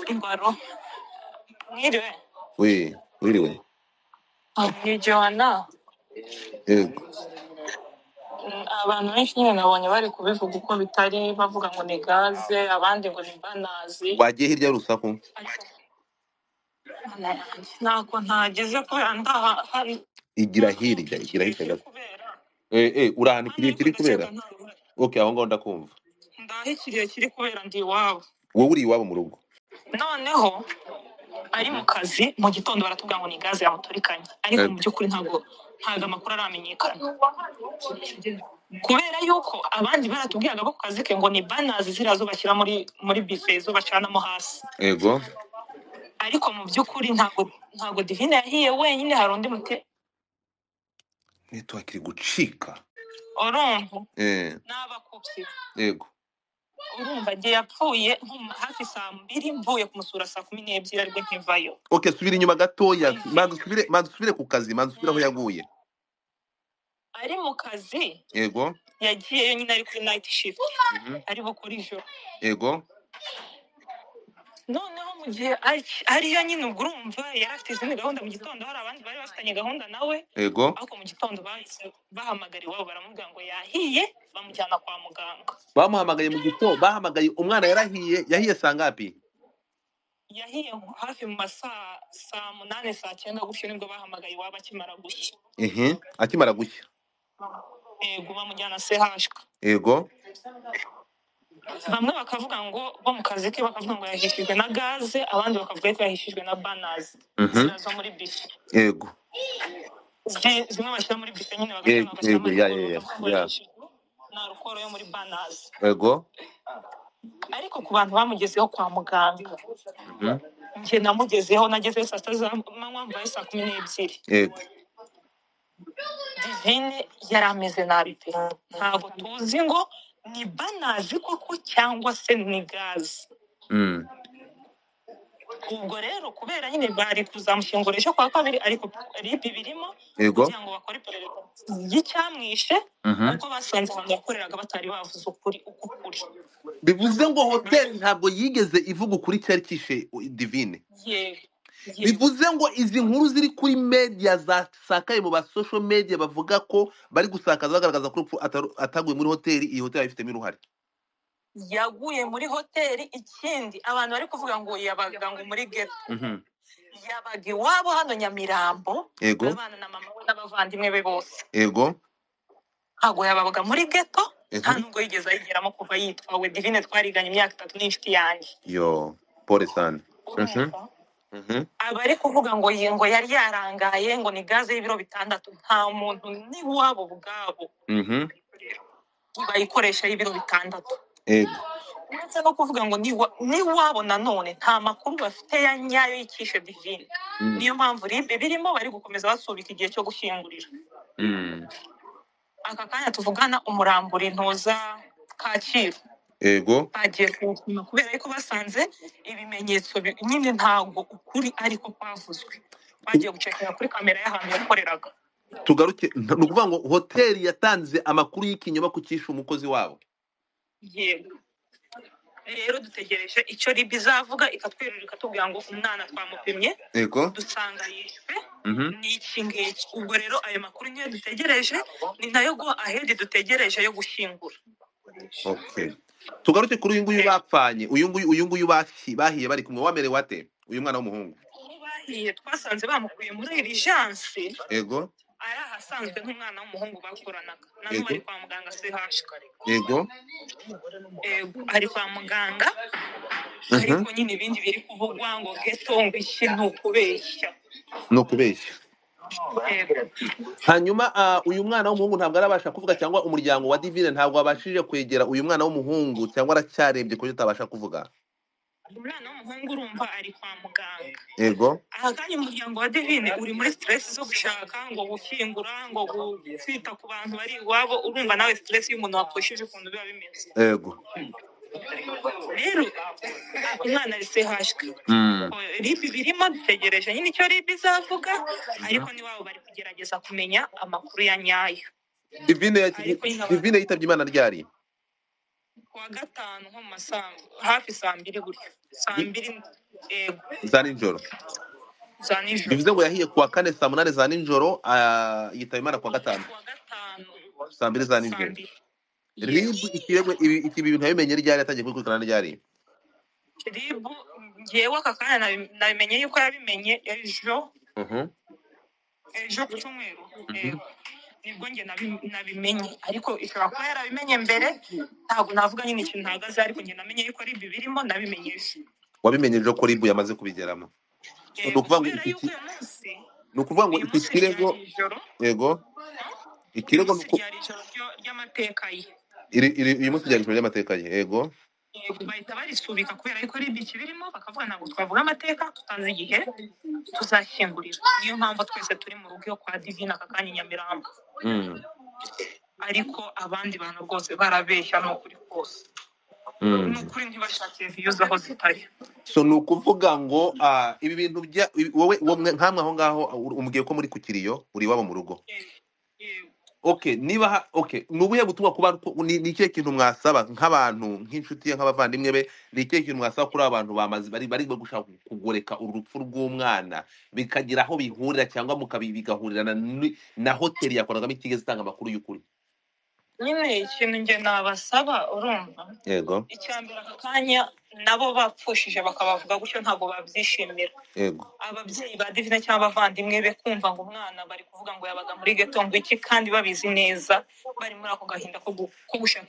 Ingwaro. Mwiriwe. Wiriwe. Ni Joanna. Yego. Abantu benshi nyine nabonye bari kubivuga uko bitari bavuga ngo ni gaze abandi ngo ni banazi. Wagiye hirya y'urusaku? Nako ntageze kubera ndaha hari Igira hirya gato. Urahana kiri kubera? Okay, aho ngaho ndakumva. Ndahikiriye kiri kubera ndi iwabo. Wowe uri iwabo mu rugo? Noneho ari mu kazi mu gitondo baratubwira ngo ni gaze yamuturikanye ariko mu by'ukuri ntago amakuru aramenyekana kubera yuko abandi baratubwiraga bo ku kazi ke ngo ni banazi zirazo bashyira muri buffet zo bacanamo hasi. Yego. Ariko mu by'ukuri ntago Divine yahiye wenyine, hari undi mute network iri gucika. Urumva n'abakupsi. Yego. Urumva giye yapfuye hafi saa 2 mvuye kumusura saa 12 ariko nkivayo. Okay, subira inyuma gatoya, manzusubire ku kazi, manzusubire aho yaguye. Ari mu kazi. Yego. Yagiye nyine ari kuri night shift. Ari bukora ijoro. Yego. Noneho mu gihe ariyo nyine urumva yarafite izindi gahunda mu gitondo, hari abandi bari bafitanye gahunda nawe. Yego. Ariko mu gitondo bahise bahamagara iwabo baramubwira ngo yahiye, bamujyana kwa muganga. Bamuhamagaye mu gitondo, bahamagaye umwana yahiye sangapi? Yahiye hafi mu masaa 8 saa 9 gutyo nibwo bahamagaye iwabo akimara gushya. Akimara gushya. Yego, bamujyana CHK. Yego. Bamwe bakavuga ngo bo mu kazi ke bakavuga ngo yahishijwe na gaze, abandi bakavuga ko yahishijwe na banazi zirazo muri bifi. Yego. Zimwe bashyira muri bifi nyine bagashyira na rukoro yo muri banazi. Yego. Ariko ku bantu bamugezeho kwa muganga, njye namugezeho nagezeho saa 7 z'amanywa mvaye saa 12. Yego. Divine yarameze nabi pe, ntabwo tuzi ngo ni banazi koko cyangwa se ni gaze. Ubwo rero kubera nyine bari kuzamushyingurisha kwa kabiri ariko ribi birimo kugira ngo bakore iperereza y'icyamwishe uko basanze ahantu yakoreraga batari bavuze ukuri. Bivuze ngo hotel ntabwo yigeze ivuga ukuri cyari kishe Divine. Bivuze ngo izi nkuru ziri kuri media zasakaye mu ba social media bavuga ko bari gusakaza bagaragaza ko ataguye muri hotel, iyi hotel ifitemo uruhare. Yaguye muri hoteli. Ikindi abantu bari kuvuga ngo yabaga ngo muri ghetto. Yabaga iwabo hano Nyamirambo. Abana na mama we n'abavandimwe be bose. Yego. Ntabwo yabaga muri ghetto, nta nubwo yigeze ayigeramo kuva yitwawe Divine twariganye imyaka 3 n'inshuti yanjye. Yo, pole sana. Abari kuvuga ngo yari yarangaye ngo ni gaze y'ibiro 6, nta muntu ni wabo bwabo bayikoresha y'ibiro 6. Uretse no kuvuga ngo ni wabo nanone nta makuru bafite ya nyayo y'ikishe Divine. Niyo mpamvu ribe birimo bari gukomeza basubika igihe cyo gushyingurira. Aka kanya tuvugana umurambura intoza Kacyiru. Yego. Bagiye kuwupima kubera ko basanze ibimenyetso nyine ntabwo ukuri ariko kwavuzwe. Bagiye gucekera kuri kamera y'ahantu yakoreraga. Tugaruke nukuvuga ngo hotel yatanze amakuru y'ikinyoma ku kishe umukozi wabo. Yego. Rero dutegereje icyo ribi zavuga ikatwerura ikatubwira ngo umwana twamupimye. Yego. Dusanga yishwe. Ni iki ngiki. Ubwo rero ayo makuru niyo dutegereje, ni nayo go ahead dutegereje yo gushyingura. Okay. Tugaruke kuri uyu nguyu bapfanye, uyu nguyu bahiye bari kumwe wamerewe ate uyu mwana w'umuhungu? Bahiye twasanze bamukuye muri urgence. Yego. Ari ahasanzwe nk'umwana w'umuhungu bakoranaga. Nano bari kwa muganga CHK. Yego. Ari kwa muganga. Ariko nyine ibindi biri kuvugwa ngo geto ngo ikintu ukubeshya. No kubeshya. Hanyuma uyu mwana w'umuhungu ntabwo arabasha kuvuga cyangwa umuryango wa Divine ntabwo wabashije kwegera uyu mwana w'umuhungu cyangwa aracyarebye ko utabasha kuvuga? Umwana w'umuhungu urumva ari kwa muganga. Yego. Ahaganye umuryango wa Divine uri muri stress zo gushaka ngo gushyingura ngo kwita ku bantu bari iwabo, urumva nawe stress y'umuntu wakoshije ukuntu biba bimeze. Yego. Rero umwana ari CHK. Ribi birimo dutegereje nyine icyo ribi zavuga, ariko ni wabo bari kugerageza kumenya amakuru ya nyayo. Divine yitabye Imana ryari? Kuwa 5 nko masaa hafi saa 2 gutyo. saa mbiri za nijoro. za nijoro Bivuze ngo yahiye kuwa kane saa 8 za nijoro, yitaba Imana kuwa gatanu saa 2 za nijoro. Ribu ikirego iki bintu yabimenye ryari, yatangiye kubikurikirana ryari? Ribu ngewe aka kanya nabimenye yuko yabimenye ejo ku cyumweru. Nibwo nge nabimenye, ariko ishobora kuba yarabimenye mbere, ntabwo navuga nyine ikintu ntagaze, ariko nge namenye yuko Ribu birimo, nabimenye ejo. Wabimenye ejo ko Ribu yamaze kubigeramo? Ni ukuvuga ngo iki kirego yego ikirego ry'amateka ye uyu munsi ryari ry'amateka ye yego bahita barisubika kubera yuko Ribu ikibirimo, bakavuga ntabwo twavuga amateka tutazi igihe tuzashyingurira. Niyo mpamvu twese turi mu rugo kwa Divine aka kanya Nyamirambo. Ariko abandi bantu rwose barabeshya, ni ukuri kose. Ni ukuri ntibashakire views aho zitari. So ni ukuvuga ngo ibi bintu wowe nkamwe aho ngaho umubwiye ko muri ku Kiriyo uri wabo mu rugo. Okay, niba nubuye butumwa kuba ni ikihe kintu mwasaba nk'abantu nk'inshuti ye nk'abavandimwe be, ni ikihe kintu mwasaba kuri abantu bamaze bari gushaka kugoreka urupfu rw'umwana bikagira aho bihurira cyangwa mukabigahurirana na hoteli yakoragamo itigeze itanga amakuru y'ukuri? Nyine ikintu nge nabasaba, urumva, yego icyambere aka kanya nabo bapfushije bakabavuga gutyo ntabwo babyishimira. Yego Ababyeyi ba Divine cyangwa abavandimwe be kumva ngo umwana bari kuvuga ngo yabaga muri ghetto ngo iki, kandi babizi neza bari muri ako gahinda ko gushaka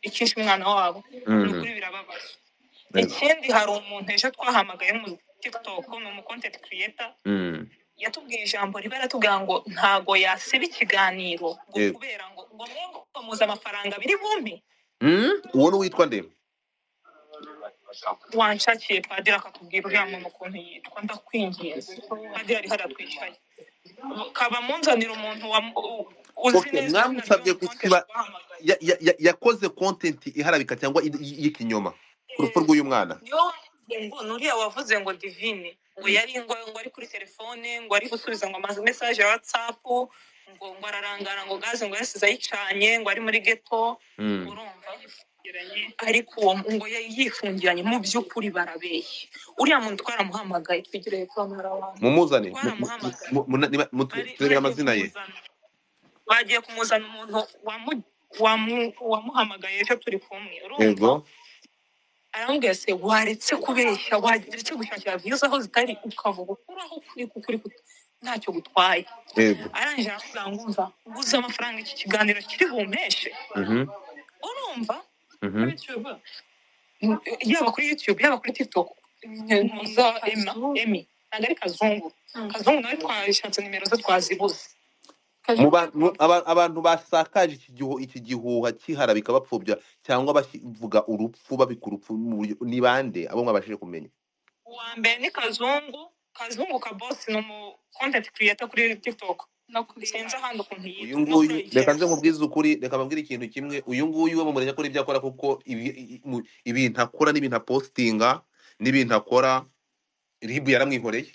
ikishwe umwana wabo. Nukuri birababaje. Ikindi hari umuntu ejo twahamagaye mu TikTok, ni umu content creator, yatubwiye ijambo riba ratubwira ngo ntago yasiba ikiganiro ngo kubera ngo mwengo muza amafaranga biri bumbi. Uwo ni witwa nde? Wanshakiye padiri akatubwira uriya muntu ukuntu yitwa, ndakwinginze. Padiri ari hariya twicaye, kaba munzanira umuntu uzi neza. Mwamusabye gusiba yakoze content iharabika cyangwa y'ikinyoma ku rupfu rw'uyu mwana? Ngo nuriya wavuze ngo Divine ngo yari ngo ari kuri telefone, ngo ari gusubiza ngo amaze message ya WhatsApp, ngo ararangara ngo gaze ngo yasize ayicanye, ngo ari muri ghetto. Urumva, ariko uwo ngo yifungiranye. Mu by'ukuri barabeshye. Uriya muntu twaramuhamagaye, twigireye kwamara abantu mumuzane turebera amazina ye. Bagiye kumuzana umuntu wamuhamagaye ejo turi kumwe. Urumva, arambwira se waretse kubeshya, waretse gushakira views aho zitari, ukavuga ukuraho kuri ntacyo gutwaye. Arangije aravuga ngo umva, nguze amafaranga iki kiganiro kiri bumpeshe. Urumva, yaba kuri YouTube yaba kuri TikTok. Emi ntabwo ari Kazungu nawe twashatse nimero ze twazibuze. Abantu basakaje iki gihuha kiharabika bapfobya cyangwa bavuga urupfu babika urupfu ni bande abo mwabashije kumenya? Uwa mbere ni Kazungu ka boss, ni umu content creator kuri TikTok. Sinzi ahandi ukuntu yitwa. Uyu nguyu reka nze nkubwize ukuri, reka mbabwire ikintu kimwe. Uyu nguyu we mumurenya kuri ibyo akora, kuko ibintu akora n'ibintu postinga n'ibintu akora Ribu yaramwihoreye.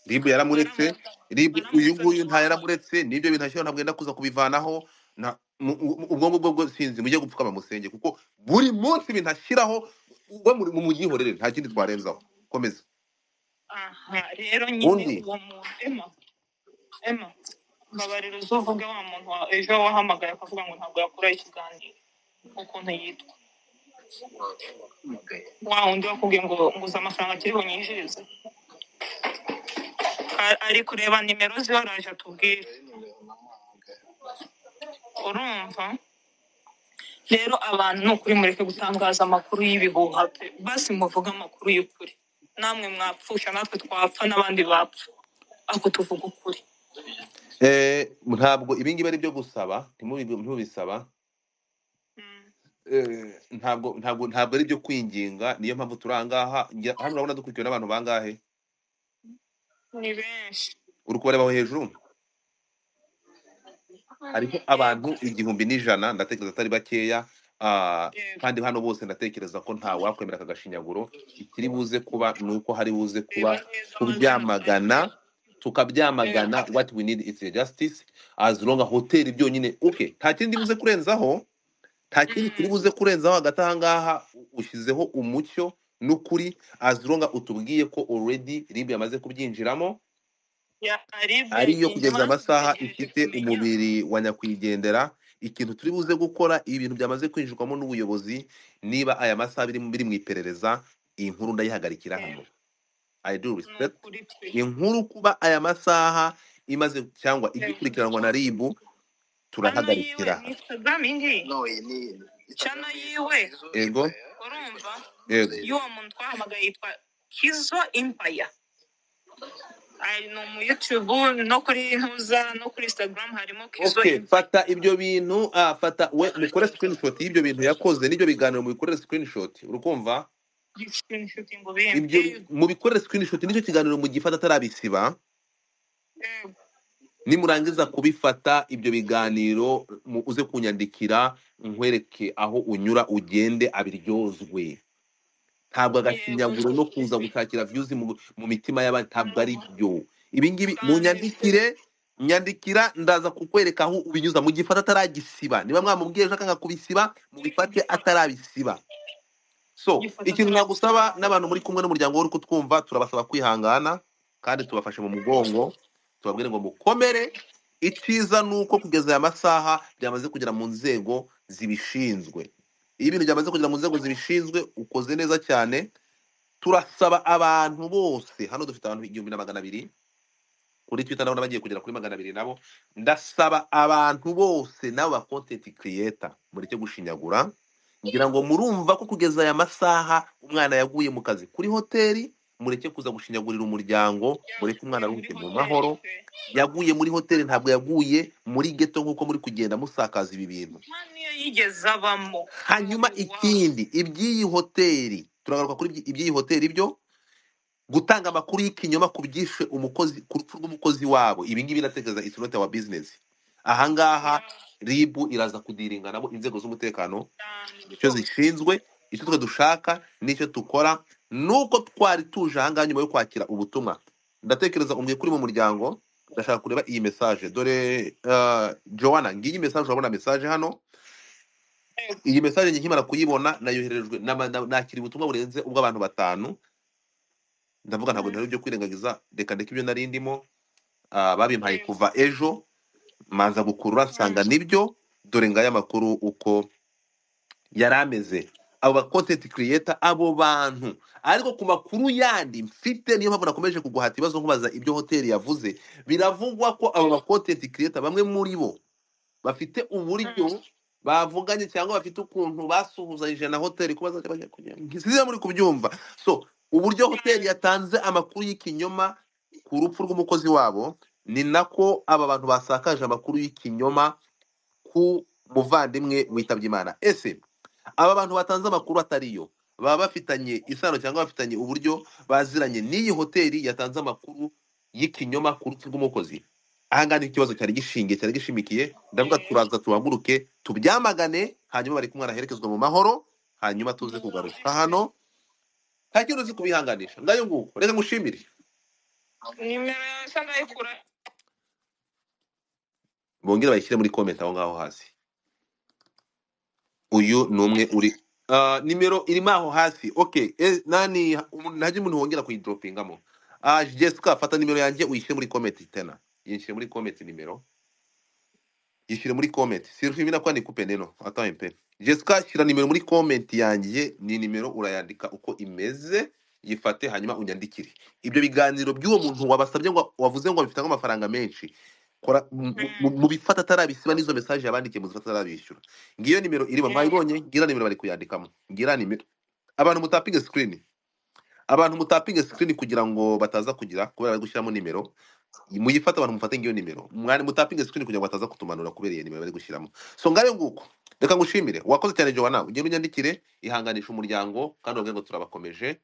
Ribu yaramuretse. Uyu nguyu nta yaramuretse, n'ibyo bintu ashyira ntabwo yenda kuza kubivanaho. Ubwo ngubwo sinzi, mujye gupfukama musenge, kuko buri munsi ibintu ashyiraho we mu mugihorere, nta kindi twarenzaho. Komeza. Rero nyine uwo muntu Emma mbabarira uzuvuge wa muntu ejo wahamagaye akavuga ngo ntabwo yakora ikiganiro ukuntu yitwa. Wa undi wakubwiye ngo nguza amafaranga kiri bunyinjirize, ari kureba nimero ziwe araje atubwire. Urumva, rero abantu ni ukuri mureke gutangaza amakuru y'ibihuha, basi muvuga amakuru y'ukuri. Namwe mwapfusha natwe twapfa n'abandi bapfa, ako tuvuga ukuri. Ntabwo ibingibi ari byo gusaba, ntibisaba. Ntabwo ari byo kwinginga. Niyo mpamvu turangaha hano. Urabona dukurikiwe n'abantu bangahe? Ni benshi. Uri kubarebaho hejuru? Ariko abantu 1,100 ndatekereza atari bakeya. Kandi hano bose ndatekereza ko nta wakwemera akagashinyaguro. Ikiri buze kuba nuko hari buze kuba kubyamagana, tukabyamagana. What we need is justice. As long as hotel byonyine nta kindi buze kurenzaho, nta kindi kuri buze kurenzaho hagati aha ngaha. ushyizeho umucyo n'ukuri azironga utubwiye ko already RIB yamaze kubyinjiramo ariyo kugeza amasaha ifite umubiri wa nyakwigendera. Ikintu turi buze gukora ibintu byamaze kwinjirwamo n'ubuyobozi, niba aya masaha biri mu iperereza, iyi nkuru ndayihagarikira hano. I do respect inkuru kuba aya masaha imaze cyangwa igikurikiranwa na RIB turahagarikira. chana yiwe Ego urumva ego y'uwo muntu twahamagaye yitwa Kizo Empire, ari no mu YouTube no kuri ntuza no kuri Instagram harimo Kizo okay. Empire. Fata ibyo bintu fata we mukore screenshot y'ibyo bintu yakoze n'ibyo biganiro mubikorere screenshot, urukumva Screenshotting ngo ibyo BMP mubikorere screenshot n'icyo kiganiro mu gifata atarabisiba. Nimurangiza kubifata ibyo biganiro uze kunyandikira nkwereke aho unyura ugende abiryozwe. Ntabwo agashinyaguro no kuza gushakira views mu mitima y'abandi, ntabwo ari byo. Ibi ngibi nyandikira ndaza kukwereka aho ubinyuza mu gifata ataragisiba. Niba mwamubwiye ushaka nka kubisiba mubifate atarabisiba. So ikintu nagusaba n'abantu muri kumwe n'umuryango w'uri kutwumva, turabasaba kwihangana kandi tubafashe mu mugongo, tubabwire ngo mukomere. Icyiza nuko kugeza aya masaha byamaze kugera mu nzego zibishinzwe. Iyo ibintu byamaze kugera mu nzego zibishinzwe ukoze neza cyane. Turasaba abantu bose, hano dufite abantu 1200 kuri Twitter, nabo bagiye kugera kuri 200 nabo. Ndasaba abantu bose nabo ba content creator mureke gushinyagura. Ngira ngo murumva ko kugeza aya masaha umwana yaguye mu kazi kuri hoteli, mureke kuza gushinyagurira umuryango, mureke umwana aruhuke mu mahoro. Yaguye muri hoteli, ntabwo yaguye muri ghetto nkuko muri kugenda musakaza ibi bintu. niyo yigeze abamo. Hanyuma ikindi, iby'iyi hoteli, turagaruka kuri iby'iyi hoteli, ibyo gutanga amakuru y'ikinyoma kubyishe umukozi, ku rupfu rw'umukozi wabo. Ibi ngibi natekereza it's not our business. Ahangaha RIB iraza kudiringa nabo, inzego z'umutekano icyo zishinzwe. Icyo twe dushaka n'icyo tukora nuko twari tuje ahangaha nyuma yo kwakira ubutumwa. Ndatekereza umwe kuri mu muryango, ndashaka kureba iyi message. Dore Joanna, ngiyi message, urabona message hano. Iyi message nkimara kuyibona nayoherejwe nakiri ubutumwa burenze ubw'abantu 5. Ndavuga ntabwo ntari byo kwirengagiza, reka ndeke ibyo nari ndimo. Babimpaye kuva ejo, manza gukurura nsanga nibyo. Dore ngaya makuru uko yarameze. Abo ba content creator, abo bantu, ariko ku makuru yandi mfite, niyo mpamvu nakomeje kuguhata ibibazo nkubaza ibyo hoteli yavuze. Biravugwa ko abo ba content creator bamwe muri bo bafite uburyo bavuganye cyangwa bafite ukuntu basuhuzanyije na hoteli kubaza bajya kujya ngisize muri kubyumva. So uburyo hoteli yatanze amakuru y'ikinyoma ku rupfu rw'umukozi wabo, ni nako aba bantu basakaje amakuru y'ikinyoma ku muvandimwe witabye Imana. Ese aba bantu batanze amakuru atariyo baba bafitanye isano cyangwa bafitanye uburyo baziranye n'iyi hoteli yatanze amakuru y'ikinyoma ku rupfu rw'umukozi? Ahangaha ni ikibazo cyari gishingiye, cyari gishimikiye. Ndavuga turaza tuhaguruke tubyamagane, hanyuma bari kumwe araherekezwa mu mahoro, hanyuma tuze kugaruka hano. Nta kintu uzi kubihanganisha. Ngayo nguko, reka ngushimire. Nimero yawe se ndayikura. Bongera bayishyire muri comment aho ngaho hasi. Uyu numwe uri nimero irimo aho hasi. Okay, nani ntaje umuntu wongera kuyidropingamo. Jessica, fata nimero yanjye uyishyire muri comment tena. Yishyire muri comment nimero. Yishyire muri comment. Sirufimina kwa nikupe neno. Ata mpe. Jessica, shyira nimero muri comment yanjye, ni nimero urayandika uko imeze, yifate hanyuma unyandikire. Ibyo biganiro by'uwo muntu wabasabye ngo wavuze ngo bifite amafaranga menshi. Kora mu bifata atarabisiba n'izo message yabandikiye mu zifata atarabishyura. Ngiyo nimero iri mwayibonye, ngira nimero bari kuyandikamo. Ngira nimero. Abantu mutapinge screen. Abantu mutapinge screen kugira ngo bataza kugira kubera bari gushyiramo nimero. Muyifata abantu mufate ngiyo nimero. Mwari mutapinge screen kugira ngo bataza kutumanura kubera iyo nimero bari gushyiramo. So ngayo nguko. Reka ngushimire. Wakoze cyane Joanna. Ugende unyandikire, ihanganisha umuryango kandi ubwo ngo turabakomeje.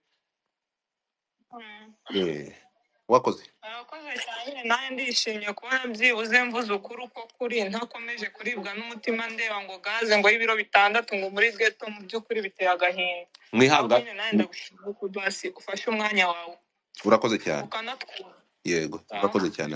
Wakoze. Abakoze cyane, nawe ndishimye kubona byibuze mvuze ukuri uko kuri, ntakomeje kuribwa n'umutima ndeba ngo gaze ngo y'ibiro 6 ngo muri ghetto mu by'ukuri biteye agahinda. Mwihanga. Nawe ndagushimira ko basi ufashe umwanya wawe. Urakoze cyane. Ukanatwura. Yego, urakoze cyane.